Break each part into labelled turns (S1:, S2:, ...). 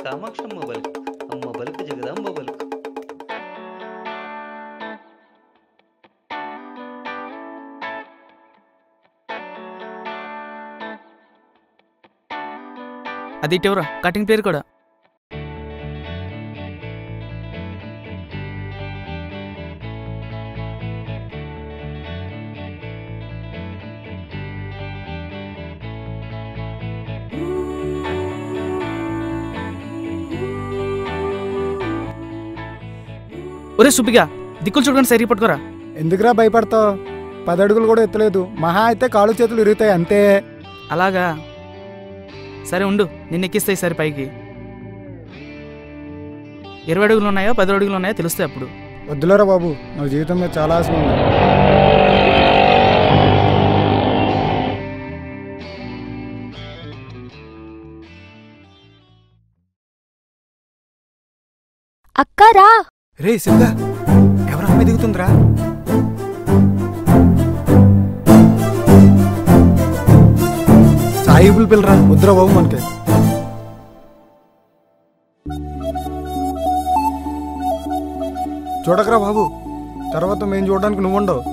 S1: కామాక్షమ్మ బలుకు, అమ్మ బలుకు జగదాంబ బలుకు.
S2: అది ఇటెవరా కటింగ్ పేరు కూడా. ఒరే సుబ్బిగా, దిక్కులు చూడకుండా సైరి పట్టుకోరా.
S3: ఎందుకురా భయపడతావు? 10 అడుగులు కూడా ఎత్తలేదు, మహా అయితే కాళ్ళు చేతులు ఇరుగుతాయి అంతే.
S2: అలాగా, సరే ఉండు, నిన్ను ఎక్కిస్తాయి సరే పైకి. 20 అడుగులు ఉన్నాయో 10 అడుగులు ఉన్నాయో తెలుస్తాయి అప్పుడు.
S3: వద్దులేరా బాబు, నా జీవితం మీద చాలా ఆశ ఉంది.
S4: అక్కరా
S3: రే సిద్ధా, ఎవరు అమ్మాయి దిగుతుందిరా? సాయిబుల్ పిల్లరా, వద్దురా బాబు మనకి. చూడకరా బాబు, తర్వాత మేము చూడడానికి నువ్వుండవు.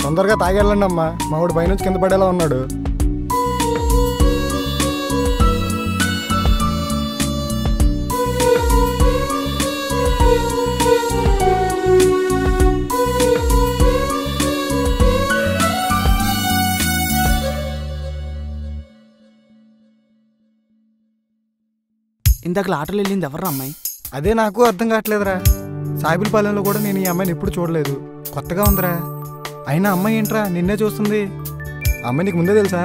S3: తొందరగా తాగెళ్ళండి అమ్మా, మావాడు పైనుంచి కింద పడేలా ఉన్నాడు.
S2: ఇందాక ఆటలు వెళ్ళింది ఎవర్రా అమ్మాయి?
S3: అదే నాకు అర్థం కావట్లేదురా. సాయిబుల్ పాలెంలో కూడా నేను ఈ అమ్మాయిని ఎప్పుడు చూడలేదు, కొత్తగా ఉందిరా. అయినా అమ్మాయి ఏంట్రా నిన్నే చూస్తుంది? అమ్మాయి నీకు ముందే తెలుసా?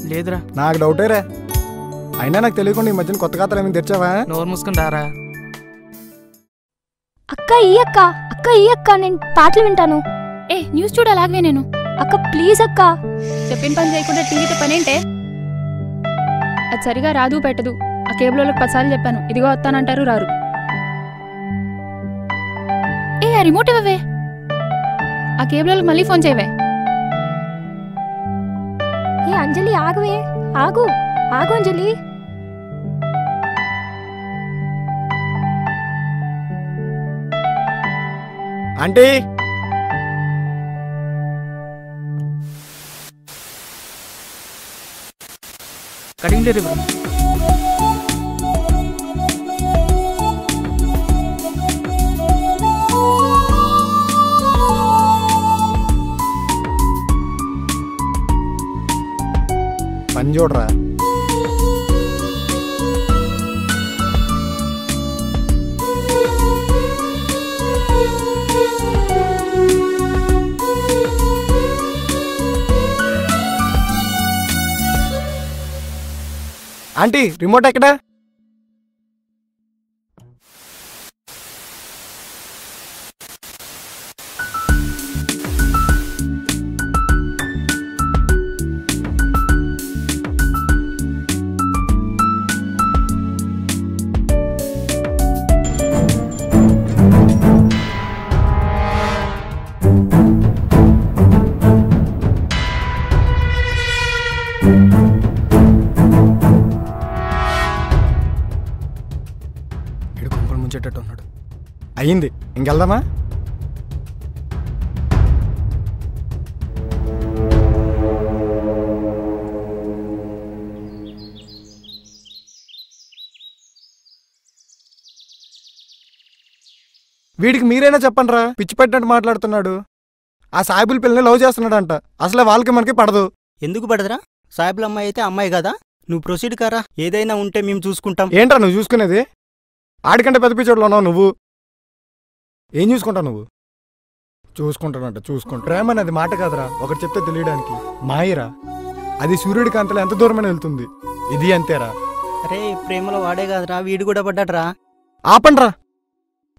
S2: లేదురా,
S3: నాకు డౌటేరా. అయినా నాకు తెలియకుండా ఈ మధ్యన కొత్త ఖాతాలు ఏమైనా తెచ్చావా?
S2: నోరు మూసుకుని రారా.
S4: అక్క ఈ అక్క అక్క ఈ అక్క నేను పాటలు వింటాను.
S5: న్యూస్ చూడ అలాగే నేను.
S4: అక్క ప్లీజ్ అక్క.
S5: చెప్పిన పని చేయకుండా టీవీతో పనేంటే? అది సరిగా రాదు పెట్టదు. ఆ కేబుల్ వాళ్ళకి 10 సార్లు చెప్పాను, ఇదిగో వస్తానంటారు, రారు. ఆ రిమోట్ ఇవ్వవే. ఆ కేబుల్ వాళ్ళకి మళ్ళీ ఫోన్ చేయవే.
S4: ఏ అంజలి ఆగవే, ఆగు ఆగు అంజలి.
S3: ఆంటీ,
S2: కటింగ్ పేరు ఇవ్వరా.
S3: పని చూడరా. ఆంటీ, రిమోట్ ఎక్కడా? ఉన్నాడు. అయ్యింది, ఇంకెళ్దామా? వీడికి మీరైనా చెప్పండి రా, పిచ్చి పెట్టినట్టు మాట్లాడుతున్నాడు. ఆ సాయిబుల్ పిల్లని లవ్ చేస్తున్నాడంట. అసలు వాళ్ళకి మనకి పడదు.
S6: ఎందుకు పడదురా? సాయిబుల్ అమ్మాయి అయితే అమ్మాయి కదా, నువ్వు ప్రొసీడ్ కారా. ఏదైనా ఉంటే మేము చూసుకుంటాం.
S3: ఏంట్రా నువ్వు చూసుకునేది? ఆడికంటే పెద్ద పిచ్చోడులో ఉన్నావు నువ్వు. ఏం చూసుకుంటావు నువ్వు? చూసుకుంటానంట చూసుకుంటా. ప్రేమ అనేది మాట కాదురా, ఒకటి చెప్తే తెలియడానికి. మాయరా, అది సూర్యుడి కాంతలో ఎంత దూరమైన వెళ్తుంది. ఇది అంతేరా.
S6: అరే ప్రేమలో వాడే కాదురా, వీడు కూడా పడ్డాడ్రా.
S3: ఆపండ్రా,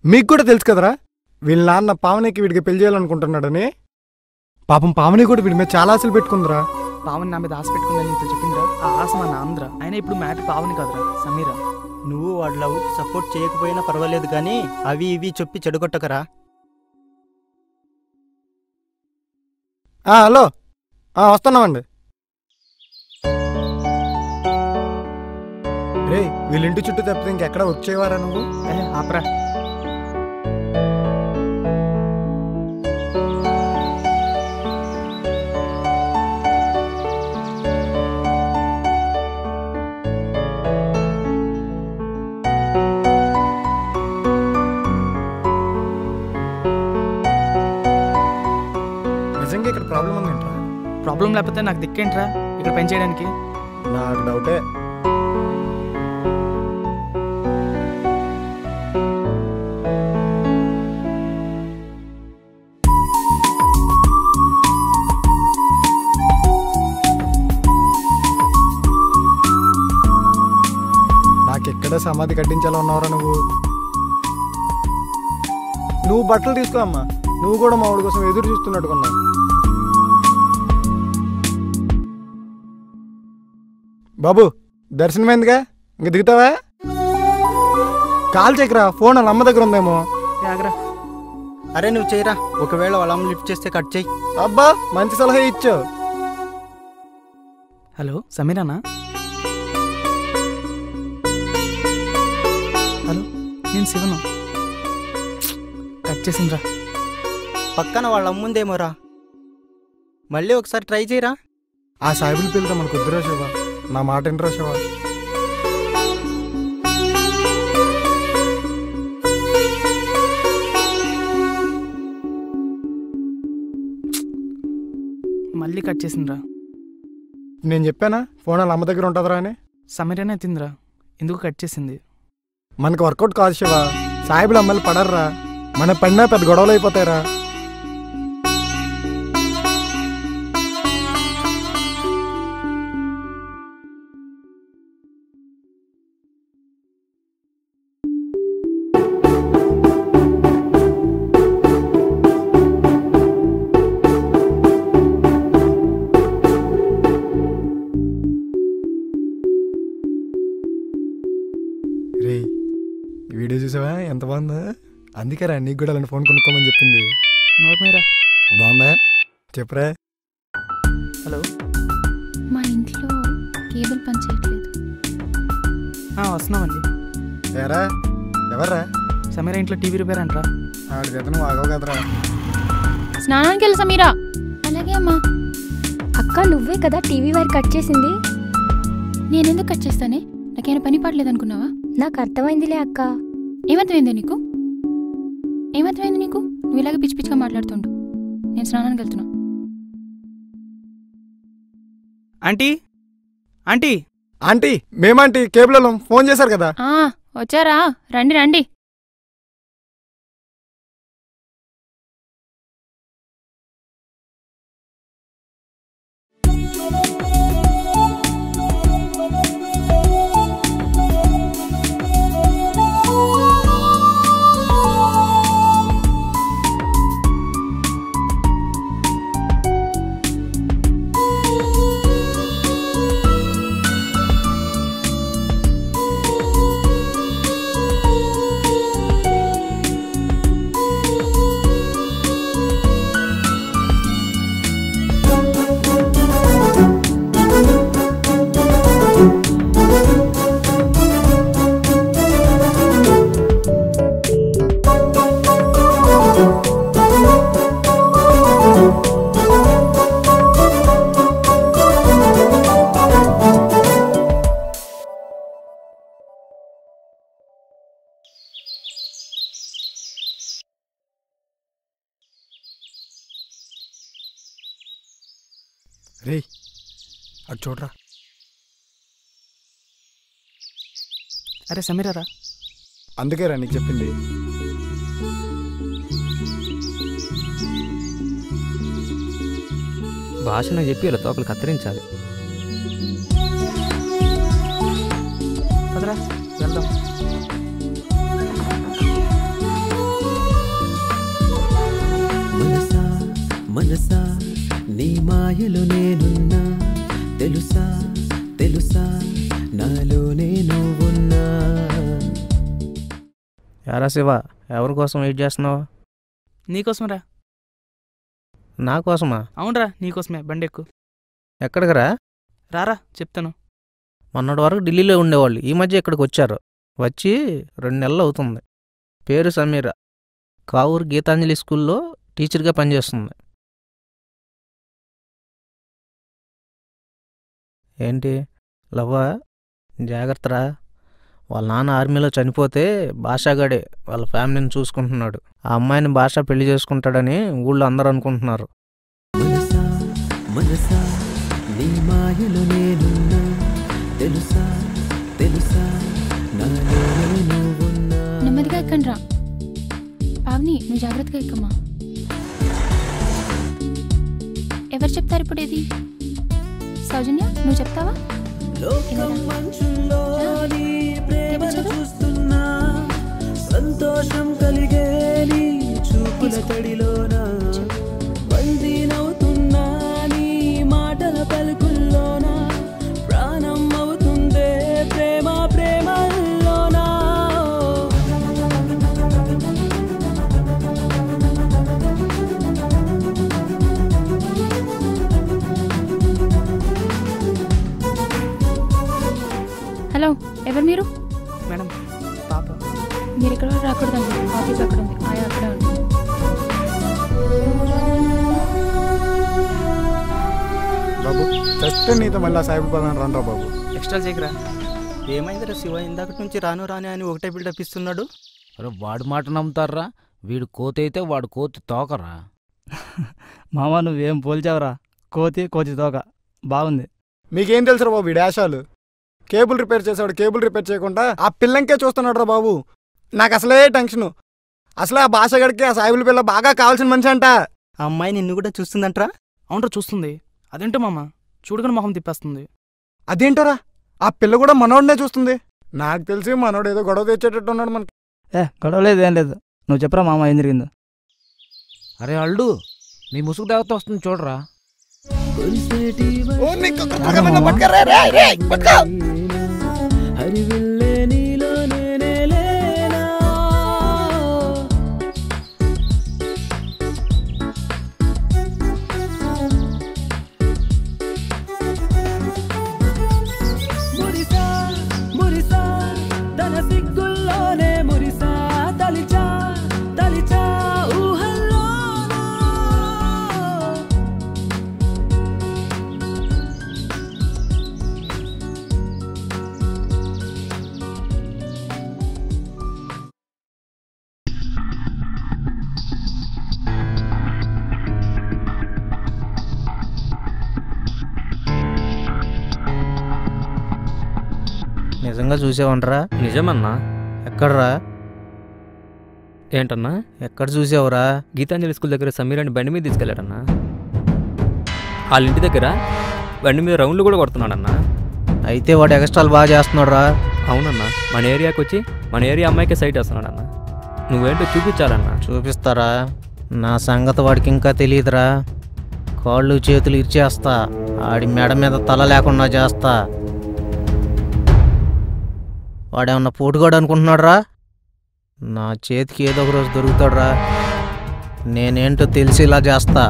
S3: మీకు కూడా తెలుసు కదరా వీళ్ళ నాన్న పావనికి వీడికి పెళ్లి చేయాలనుకుంటున్నాడని. పాపం పావని కూడా వీడి మీద చాలా ఆశలు పెట్టుకుందిరా.
S2: పావని నా మీద ఆశ పెట్టుకుందని నీతో చెప్పిందిరా. ఆ ఆశ మా నాన్నరా. అయినా ఇప్పుడు మ్యాటర్ పావని కాదురా, సమీరా.
S6: నువ్వు వాడి లవ్కి సపోర్ట్ చేయకపోయినా పర్వాలేదు కానీ అవి ఇవి చెప్పి చెడగొట్టకరా.
S3: హలో, వస్తున్నామండి. రే, వీళ్ళింటి చుట్టూ తప్పితే ఇంకెక్కడ వర్క్ చేయవారా నువ్వు?
S2: ఆపరా.
S3: నిజంగా ఇక్కడ ప్రాబ్లం ఉందేంట్రా?
S2: ప్రాబ్లం లేకపోతే నాకు దిక్కేంట్రా ఇక్కడ పని చేయడానికి?
S3: నాకు డౌటే. నాకెక్కడ సమాధి కట్టించాలో ఉన్నావురా నువ్వు. నువ్వు బట్టలు తీసుకో అమ్మా. నువ్వు కూడా మా వాడి కోసం ఎదురు చూస్తున్నట్టుకున్నావు. బాబు, దర్శనమైందిగా, ఇంక దిగుతావా? కాల్ చెక్కరా, ఫోన్ వాళ్ళ అమ్మ దగ్గర ఉందేమో.
S2: ఆగరా.
S6: అరే నువ్వు చేయరా, ఒకవేళ వాళ్ళ అమ్మ లిఫ్ట్ చేస్తే కట్ చేయి.
S3: అబ్బా, మంచి సలహా ఇచ్చావు.
S2: హలో, సమీరానా? హలో, నేను శివను. కట్ చేసిందిరా.
S6: పక్కన వాళ్ళ అమ్ముందేమోరా, మళ్ళీ ఒకసారి ట్రై చేయరా.
S3: ఆ సాయిబుల్ పిల్లతో మనకు వద్దురా శివ. నా మాట ఏంట్రా శివ?
S2: మళ్ళీ కట్ చేసిందిరా.
S3: నేను చెప్పానా ఫోన్ వాళ్ళ అమ్మ దగ్గర ఉంటుందిరా అని?
S2: సమీరానే ఎత్తిందిరా. ఎందుకు కట్ చేసింది?
S3: మనకు వర్కౌట్ కాదు శివ. సాయిబుల్ అమ్మాయిలు పడర్రా. మన పడినా పెద్ద గొడవలు అయిపోతాయిరా. రే, వీడియో చూసావా ఎంత బాగుందా? అందుకేరా నీకు కూడా అలాంటి ఫోన్ కొనుక్కోమని చెప్పింది.
S2: మీరా
S3: బాగుందా చెప్పరా?
S5: హలో, మా ఇంట్లో కేబుల్ పని చేయట్లేదు.
S2: వస్తున్నామండి.
S3: ఏరా, ఎవర్రా?
S2: సమీరా ఇంట్లో టీవీ రిపేర్ అంటారా?
S3: ఆడి చేత నువ్వు ఆగవు కదరా.
S5: స్నానానికి వెళ్ళి సమీరా. అలాగే అమ్మా.
S4: అక్క, నువ్వే కదా టీవీ వైర్ కట్ చేసింది.
S5: నేనెందుకు కట్ చేస్తానే? నాకేమైనా పని పాడలేదు అనుకున్నావా?
S4: నాకు అర్థమైందిలే అక్క.
S5: ఏమర్థమైంది నీకు? ఏమర్థమైంది నీకు? నువ్వు ఇలాగే పిచ్చి పిచ్చిగా మాట్లాడుతుండు. నేను స్నానానికి వెళ్తున్నా.
S2: ఆంటీ, ఆంటీ,
S3: ఆంటీ, మేమాంటీ కేబుల్ ఫోన్ చేశారు కదా.
S5: వచ్చారా? రండి రండి.
S3: రే, అటు చూడరా.
S2: అరే సమీరారా.
S3: అందుకేరా నీకు చెప్పింది.
S1: భాషను చెప్పి ఇలా తోకలు కత్తిరించాలి.
S2: పదరా వెళ్దాం.
S7: మనసా మనసా నీ మాయలో నేనున్నా, మనసా నాలోనే నువ్వున్నా.
S1: యారా శివ, ఎవరి కోసం వెయిట్ చేస్తున్నావు?
S2: నీకోసమరా.
S1: నా కోసమా?
S2: అవునరా, నీకోసమే. బండి ఎక్కు.
S1: ఎక్కడికి రా?
S2: రారా చెప్తాను.
S1: మొన్నటి వరకు ఢిల్లీలో ఉండేవాళ్ళు, ఈ మధ్య ఇక్కడికి వచ్చారు. వచ్చి 2 నెలలు అవుతుంది. పేరు సమీర, కావూరు గీతాంజలి స్కూల్లో టీచర్గా పనిచేస్తుంది. ఏంటి లవ్వా? జాగ్రత్తరా. వాళ్ళ నాన్న ఆర్మీలో చనిపోతే భాషాగాడే వాళ్ళ ఫ్యామిలీని చూసుకుంటున్నాడు. ఆ అమ్మాయిని భాష పెళ్లి చేసుకుంటాడని ఊళ్ళో అందరూ అనుకుంటున్నారు.
S7: మనసా మనసా నీ మాయలో నేనున్నా, తెలుసా తెలుసా నాలోనే నువ్వున్నా.
S5: నెమ్మదిగా ఎక్కండి రా. పావని, నువ్వు జాగ్రత్తగా ఎక్కమ్మా. ఎవరు చెప్తారు ఇప్పుడు? ఇది సౌజన్య, నువ్వు చెప్తావా?
S7: లోకం మంచుల్లోని ప్రేమను చూస్తున్నా, సంతోషం కలిగే నీ చూపుల తడిలోన బందీనవుతున్నా, నీ మాటల పలుకుల్లోన ప్రాణం అవుతుందే ప్రేమ ప్రేమల్లోనా.
S5: హలో, ఎవరు మీరు?
S2: మేడం, పాప.
S5: మీరు ఇక్కడ రాకూడదండి. ఆఫీస్ అక్కడ ఉంది, ఆయా అక్కడే ఉంది.
S3: బాబు జస్ట్ నీతో మళ్ళీ సాయిబు పదాన్ని రండ్రా బాబు.
S2: ఎక్స్ట్రా చేయకురా.
S6: ఏమైందిరా శివ, ఇందాక నుంచి రాను రాని అని ఒకటే బిల్డప్ ఇస్తున్నాడు.
S8: అరే వాడి మాట నమ్ముతారా? వీడు కోతి అయితే వాడు కోతి తోకరా.
S9: మామ నువ్వేం పోల్చావురా? కోతి కోతి తోక బాగుంది.
S3: మీకేం తెలుసురా బాబు ఈ డాషాలు? కేబుల్ రిపేర్ చేసేవాడు కేబుల్ రిపేర్ చేయకుండా ఆ పిల్లంకే చూస్తున్నాడు రా బాబు. నాకు అసలే టెన్షను. అసలే ఆ భాషగడికి ఆ సాయిబుల పిల్ల బాగా కావాల్సిన మనిషి అంట.
S6: ఆ అమ్మాయి నిన్ను కూడా చూస్తుందంట్రా?
S2: అవునరా, చూస్తుంది. అదేంటో మామ, చూడగానే మొహం తిప్పేస్తుంది.
S3: అదేంటోరా, ఆ పిల్ల కూడా మనోడినే చూస్తుంది. నాకు తెలిసి మనోడు ఏదో గొడవ తెచ్చేటట్టు ఉన్నాడు మనకి.
S9: గొడవ లేదు, ఏం లేదు. నువ్వు చెప్పరా మామ, ఏం జరిగిందో?
S8: అరే అల్లు, నీ ముసుగు దేవత వస్తుంది చూడరా.
S7: హరివిల్లే నీలో నేనే లేనా. మురిసా మురిసా తన సిగ్గుల్లోనే మురిసా, తలిచా తలిచా ఊహల్లోనా.
S1: నిజంగా చూసావంటరా? నిజమన్నా. ఎక్కడరా? ఏంటన్నా? ఎక్కడ చూసావురా? గీతాంజలి స్కూల్ దగ్గర సమీరాన్ని బండి మీద తీసుకెళ్ళాడన్నా. వాళ్ళ ఇంటి దగ్గర బండి మీద రౌండ్లు కూడా కొడుతున్నాడన్నా.
S6: అయితే వాడు ఎక్స్ట్రాలు బాగా చేస్తున్నాడు రా.
S1: అవునన్నా, మన ఏరియాకి వచ్చి మన ఏరియా అమ్మాయికే సైట్ వేస్తున్నాడన్నా. నువ్వేంటో చూపించాలన్నా.
S6: చూపిస్తారా? నా సంగతి వాడికి ఇంకా తెలియదురా. కాళ్ళు చేతులు ఇచ్చేస్తా, ఆడి మెడ మీద తల లేకుండా చేస్తా. వాడేమన్నా పోటుగాడు అనుకుంటున్నాడు రా? నా చేతికి ఏదో ఒక రోజు దొరుకుతాడు రా. నేనేంటో తెలిసి ఇలా చేస్తా.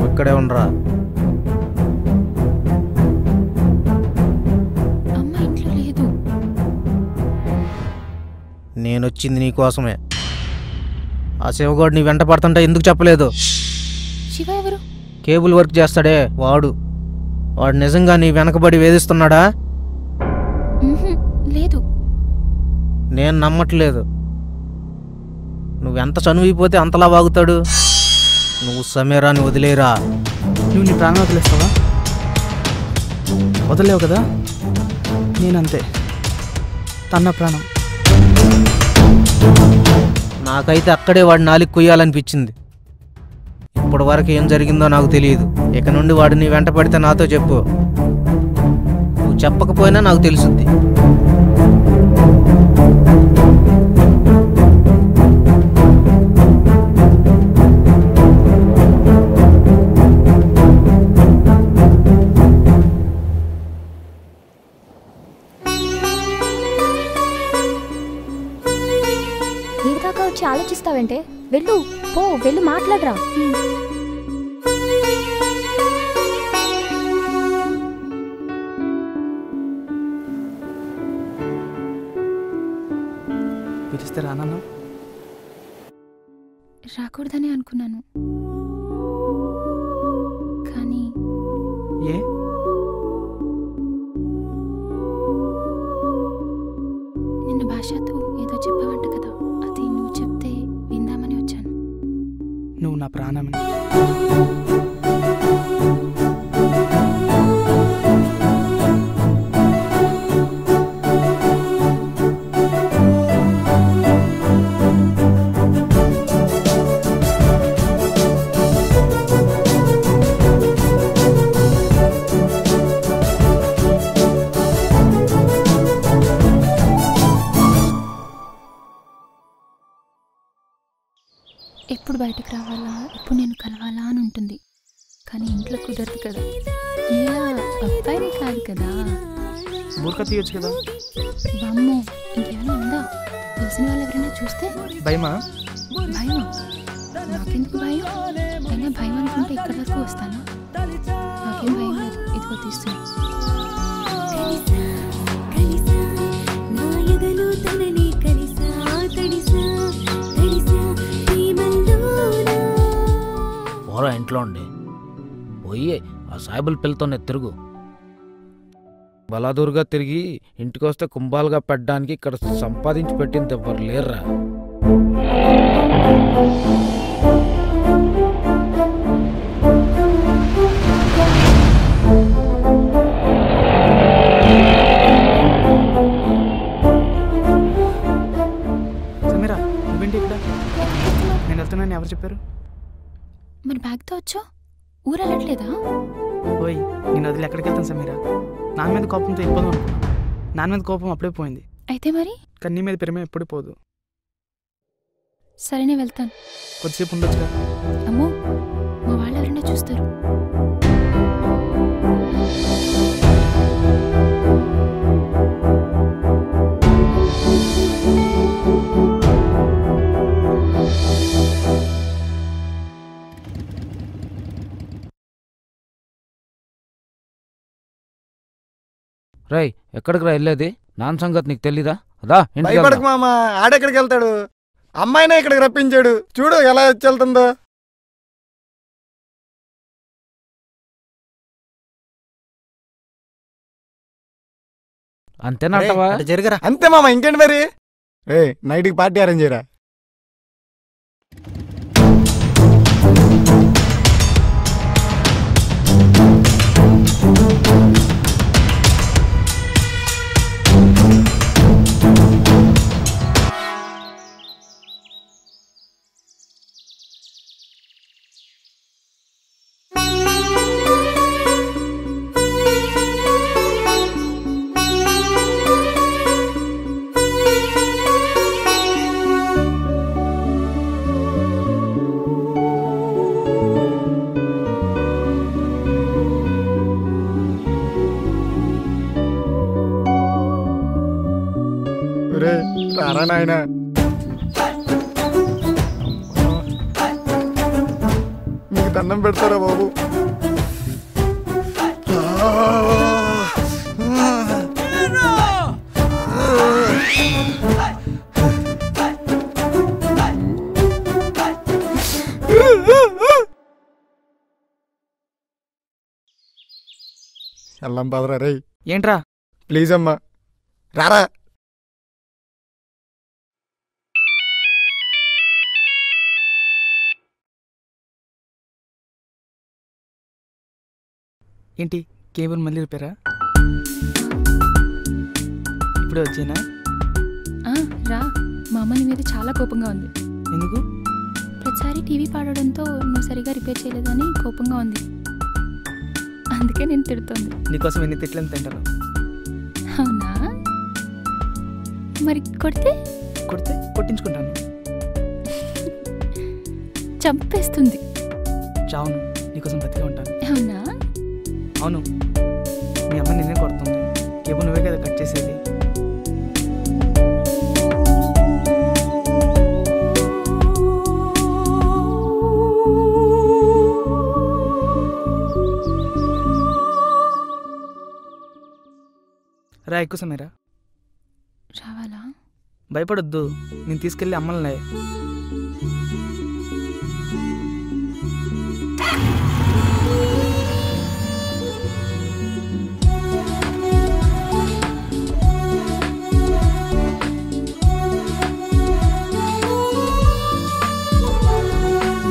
S6: ఇక్కడే ఉండరా. నేనొచ్చింది నీకోసమే. ఆ శివగౌడ్ నీ వెంట పడుతుంటే ఎందుకు చెప్పలేదు?
S5: శివ ఎవరు?
S6: కేబుల్ వర్క్ చేస్తాడే వాడు. వాడు నిజంగా నీ వెనకబడి వేధిస్తున్నాడా?
S5: లేదు.
S6: నేను నమ్మట్లేదు. నువ్వెంత చనువైపోతే అంతలా వాగుతాడు. నువ్వు సమీరాని వదిలేరా.
S2: నువ్వు నీ ప్రాణం వదిలేస్తావా? వదలేవు కదా. నేనంతే, తన్న ప్రాణం.
S6: నాకైతే అక్కడే వాడి నాలికి కొయ్యాలనిపించింది. ఇప్పటి వరకు ఏం జరిగిందో నాకు తెలియదు. ఇక నుండి వాడు నీ వెంట పడితే నాతో చెప్పు. చెప్పకపోయినా నాకు తెలుసుద్ది.
S4: ఏదాకా వచ్చి ఆలోచిస్తావంటే వెళ్ళు, పో, వెళ్ళి మాట్లాడరా.
S2: పిలిస్తే రానన్నా?
S5: రాకూడదని అనుకున్నాను, కానీ
S2: ఏ
S5: నిన్న భాషతో ఏదో చెప్పావంట కదా, అది నువ్వు చెప్తే విందామని వచ్చాను.
S2: నువ్వు నా ప్రాణమని.
S5: ఎప్పుడు బయటకు రావాలా, ఎప్పుడు నేను కలవాలా అని ఉంటుంది, కానీ ఇంట్లో కుదరదు కదా. ఇలా అబ్బాయిని కాదు కదా.
S2: బూర్కా తీయొచ్చు కదా.
S5: బామ్మో, ఇంకేమైనా ఉందా? తెలిసిన వాళ్ళు ఎవరైనా చూస్తే
S2: భయమా?
S5: భయమా? నాకెందుకు భయం? అయినా భయం అనుకుంటే ఇక్కడి వరకు వస్తానా? నాకేం భయం లేదు. ఇదిగో తీస్తున్నా.
S8: పోరా ఇంట్లో ఉండి పోయి ఆ సాయిబుల్ పిల్లతోనే తిరుగు. బలాదూరుగా తిరిగి ఇంటికి వస్తే కుంభాలుగా పెట్టడానికి ఇక్కడ సంపాదించి పెట్టింది ఎవ్వరు లేర్రా.
S2: సమీరా, నువ్వేంటి ఇక్కడ? నేను వెళ్తున్నాను ఎవరు చెప్పారు?
S5: మరి బ్యాగ్తో వచ్చో ఊరు వెళ్ళట్లేదా?
S2: ఓయ్, నేను వదిలి ఎక్కడికి వెళ్తాను సమీరా? నాన్న మీద కోపంతో వెళ్ళిపోదాం అనుకున్నా. నాన్న మీద కోపం అప్పుడే పోయింది,
S5: అయితే మరి
S2: కానీ నీ మీద ప్రేమ ఎప్పుడు పోదు.
S5: సరేనే వెళ్తాను.
S2: కొద్దిసేపు ఉండొచ్చుగా.
S5: అమ్మో, మా వాళ్ళు ఎవరైనా చూస్తారు.
S8: రై, ఎక్కడికి రా వెళ్ళేది? నాన్న సంగతి నీకు తెలీదా? అదా
S3: భయపడకు మామ, ఆడెక్కడికి వెళ్తాడు? అమ్మాయినే ఇక్కడికి రప్పించాడు, చూడు ఎలా వచ్చి వెళ్తుందో.
S8: అంతేనంటావా?
S6: జరిగరా?
S3: అంతే మామ, ఇంకేంటి మరి? నైట్కి పార్టీ అరేంజ్ చేయరా. రారా నాయనా. మీకు దండం పెడతారా బాబు? ఎల్లం పదరా రే.
S2: ఏంట్రా?
S3: ప్లీజ్ అమ్మా రారా.
S2: ఏంటి కేబుల్ మళ్ళీ రిపేరా? ఇప్పుడే వచ్చేనా?
S5: రా, మా అమ్మ నీ మీద చాలా కోపంగా ఉంది.
S2: ఎందుకు?
S5: ప్రతిసారి టీవీ పాడడంతో నువ్వు సరిగా రిపేర్ చేయలేదని కోపంగా ఉంది, అందుకే నేను తిడుతోంది.
S2: నీకోసం ఎన్ని తిట్లని తింటాను.
S5: అవునా? మరి కొడితే
S2: కొట్టించుకుంటాను.
S5: చంపేస్తుంది.
S2: చావును, నీకోసం బతికే ఉంటాను.
S5: అవునా?
S2: అవును, మీ అమ్మ నిన్నే కొడుతుంది. కేబుల్ నువ్వే కదా కట్ చేసేది. రా, ఎక్కువ సమయరా.
S5: రావాలా?
S2: భయపడొద్దు, నేను తీసుకెళ్ళి అమ్మలనే.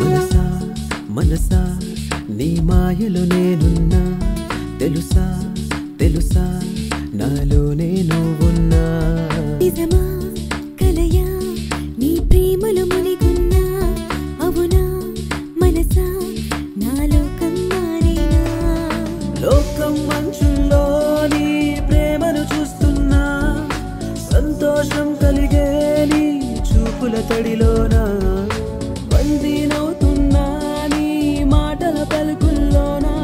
S7: మనసా మనసా నీ మాయలో నేనున్నా, తెలుసా తెలుసా నాలోనే నువ్వున్నా.
S10: నిజమా కలయా నీ ప్రేమలో మునిగున్నా, అవునా మనసా నా లోకం మారేనా.
S7: లోకం మంచుల్లో నీ ప్రేమను చూస్తున్నా, సంతోషం కలిగే నీ చూపుల తడిలోనా. బందీనవుతున్నా నీ మాటల పలుకుల్లోనా,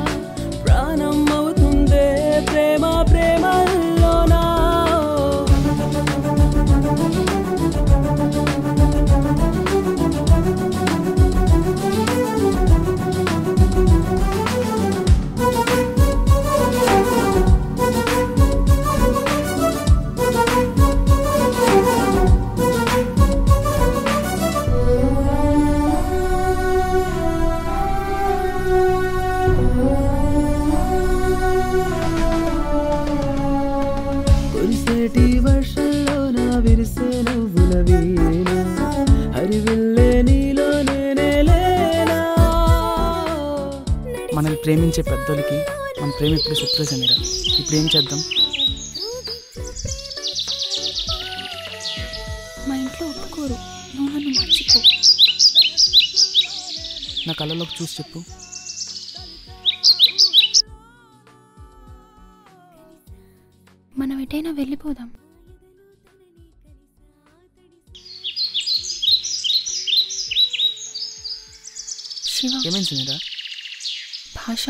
S7: ప్రాణం అవుతుందే ప్రేమ ప్రేమల్లోనా. కురిసేటి వర్షంలోన విరిసే నవ్వుల వీణ, హరివిల్లే నీలో నేనే లేనా.
S2: మనల్ని ప్రేమించే పెద్దోళ్ళకి మన ప్రేమ ఇప్పుడు సర్ప్రైజ్ మీరా. ఇప్పుడు ఏం చేద్దాం?
S5: మా ఇంట్లో ఒప్పుకోరు. నువ్వు నన్ను మర్చిపో.
S2: నా కళ్ళలోకి చూసి చెప్పు.
S5: మనం ఎటైనా వెళ్ళిపోదాం. శివ,
S2: ఏమైంది సునీరా?
S5: భాష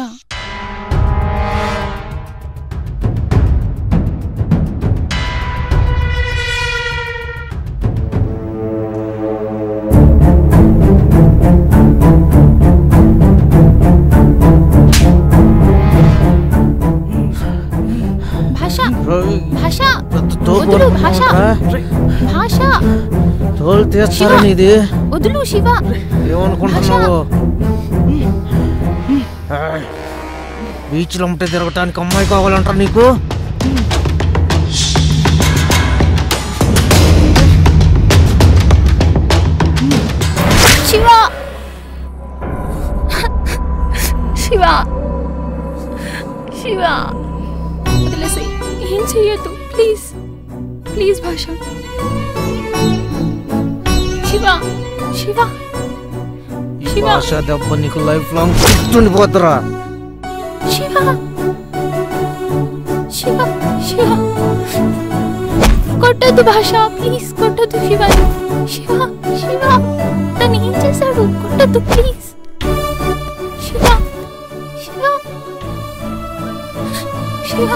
S5: భాష వదులు. భాష భాష
S6: తోలు తీస్తారని ఇది
S5: వదులు. శివ,
S6: ఏమనుకుంటున్నావు? బీచ్లో ఉంటే తిరగటానికి అమ్మాయి కావాలంటారు నీకు?
S5: శివ శివ శివ వదిలేసి ఏం చెయ్యొద్దు. ప్లీజ్ ప్లీజ్ భాష. శివ శివ
S6: ఈ భాష దెబ్బ నీకు లైఫ్ లాంగ్ గుర్తుండిపోతురా.
S5: శివ శివ శివ కొట్టద్దు భాష, ప్లీజ్ కొట్టద్దు. శివ శివ శివ తను ఏం చేశాడు? కొట్టద్దు ప్లీజ్. శివ శివ శివ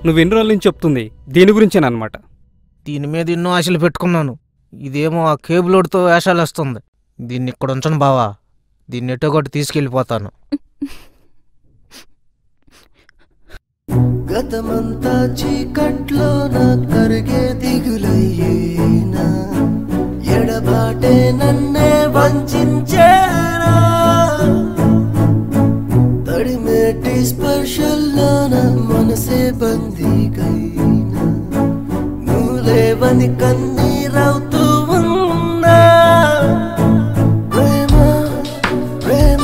S11: నువ్వు ఎన్ని రోజుల నుంచి చెప్తుంది దీని గురించేనమాట.
S6: దీని మీద ఎన్నో ఆశలు పెట్టుకున్నాను. ఇదేమో ఆ కేబులోడ్తో వేషాలు వేస్తుంది. దీన్ని ఇక్కడ ఉంచను బావా, దీన్ని ఎటో కొట్టి తీసుకెళ్ళిపోతాను.
S12: గతమంతా చీకట్లో నా కరిగే దిగులయ్యేనా, ఎడబాటే నన్నే వంచేనా, తడిమేటి స్పర్శల్లో నా మనసే బందీకైనా, నువ్వు లేవని కన్నీరవుతూ ఉన్నా. ప్రేమ ప్రేమ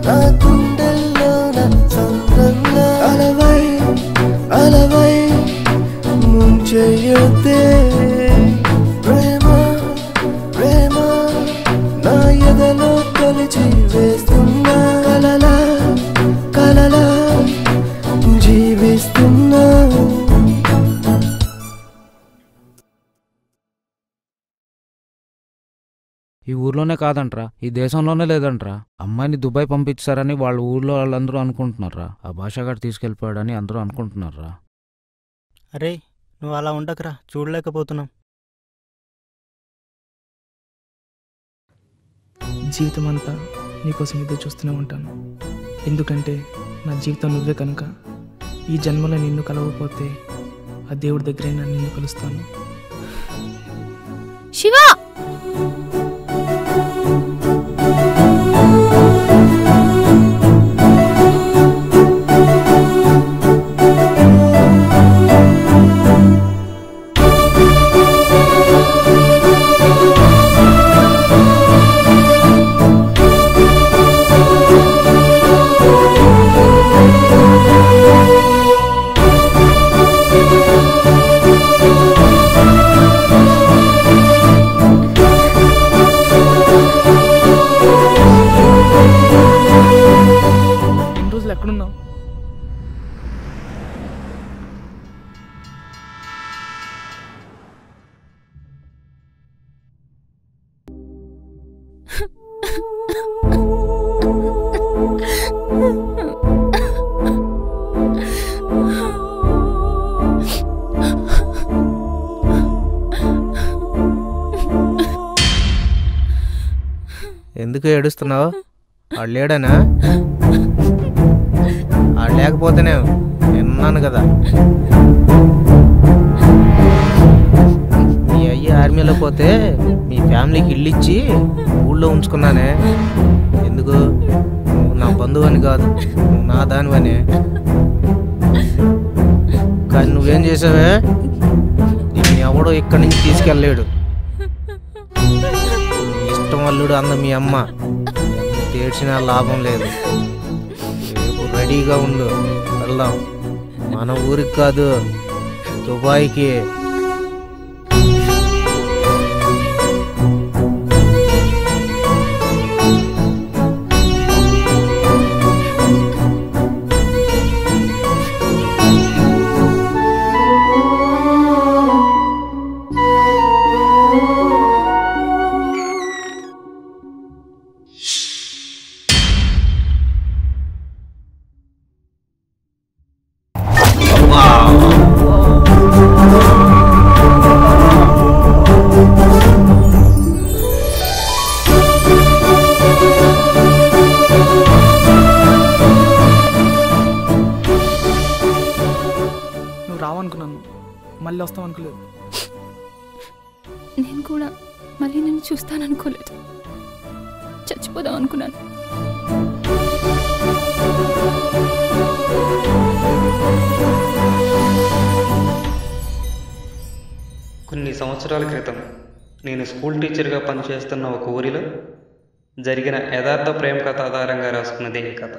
S12: నా గుండెల్లో నా ప్రాణంగా అలవై అలవై ముంచెయ్యొద్దే ప్రేమ ప్రేమ నా ఎదలో కలిచి వేస్తున్నా కలలా కలలా జీవిస్తున్నా.
S8: ఈ ఊర్లోనే కాదంట్రా, ఈ దేశంలోనే లేదంట్రా. అమ్మాయిని దుబాయ్ పంపించారని వాళ్ళ ఊర్లో వాళ్ళందరూ అనుకుంటున్నారా. ఆ భాషగాడు తీసుకెళ్ళిపోయాడని అందరూ అనుకుంటున్నారా.
S6: అరే నువ్వు అలా ఉండకరా, చూడలేకపోతున్నాం.
S2: జీవితం అంతా నీకోసం ఎదురు చూస్తూనే ఉంటాను. ఎందుకంటే నా జీవితం నువ్వే కనుక. ఈ జన్మలో నిన్ను కలవకపోతే ఆ దేవుడి దగ్గరైనా నిన్ను కలుస్తాను.
S5: శివ
S2: ఎక్కడున్నావు?
S6: ఎందుకు ఏడుస్తున్నావు? వాడు లేడనా? వాడు లేకపోతేనే విన్నాను కదా. మీ అయ్యి ఆర్మీలో పోతే మీ ఫ్యామిలీకి ఇల్లు ఇచ్చి ఊళ్ళో ఉంచుకున్నానే. ఎందుకు? నువ్వు నా బంధువు అని కాదు, నువ్వు నా దానివనే. కానీ నువ్వేం చేసావే? దీన్ని ఎవడో ఇక్కడి నుంచి తీసుకెళ్ళలేడు. ఇష్టం అల్లుడు అంద మీ అమ్మ. తేడ్చినా లాభం లేదు. రేపు రెడీగా ఉండు, వెళ్దాం. మన ఊరికి కాదు, దుబాయ్కి.
S2: రావనుకున్నాను, మళ్ళీ వస్తాం అనుకోలేదు.
S5: నేను కూడా మళ్ళీ నేను చూస్తాననుకోలేదు. చచ్చిపోదాం అనుకున్నాను.
S11: కొన్ని సంవత్సరాల క్రితం నేను స్కూల్ టీచర్గా పనిచేస్తున్న ఒక ఊరిలో జరిగిన యథార్థ ప్రేమ కథ ఆధారంగా రాసుకున్నదే ఈ కథ.